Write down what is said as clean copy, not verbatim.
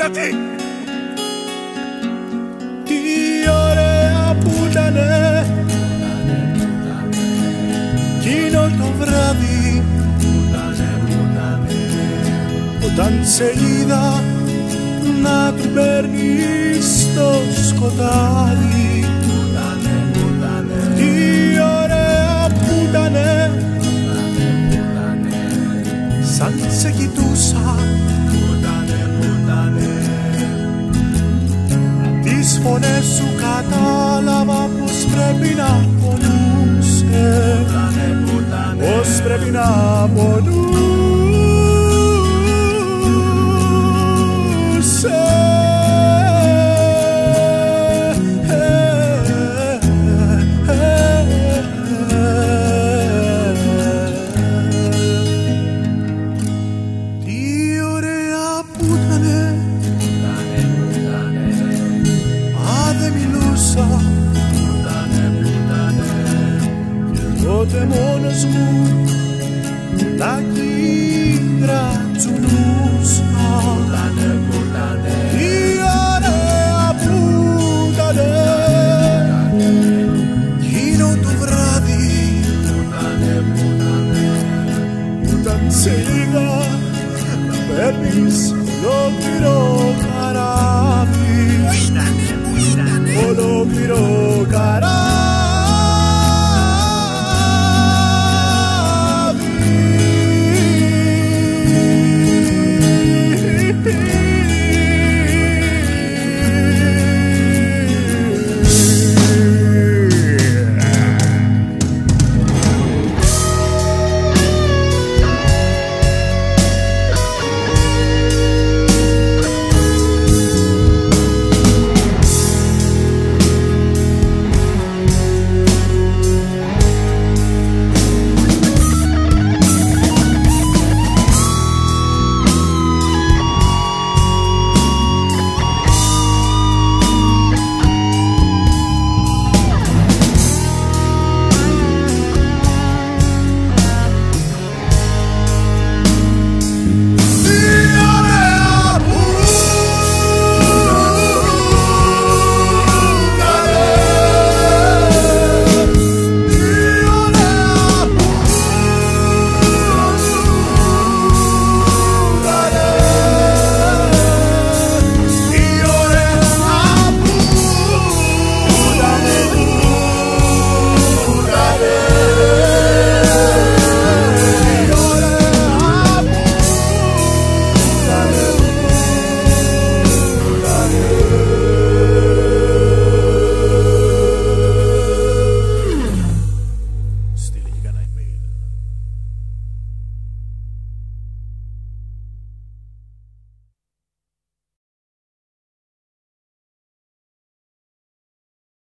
Γιατί? Τι ωραία που ήτανε εκείνο το βράδυ, όταν σε είδα να του παίρνεις το σκοτάδι. Τι ωραία που ήτανε σαν σε κοιτούσα, τις φωνές σου κατάλαβα πως πρέπει να πονούσε, πως πρέπει να πονούσε. Τι ωραία που ήτανε, μα δεν μιλούσα, και τότε μόνος μου τα κύτταρα τσουνούσα. Τι ωραία που ήτανε εκείνο το βράδυ, όταν σε είδα να παίρνεις ολόκληρο καράβι, ολόκληρο καράβι.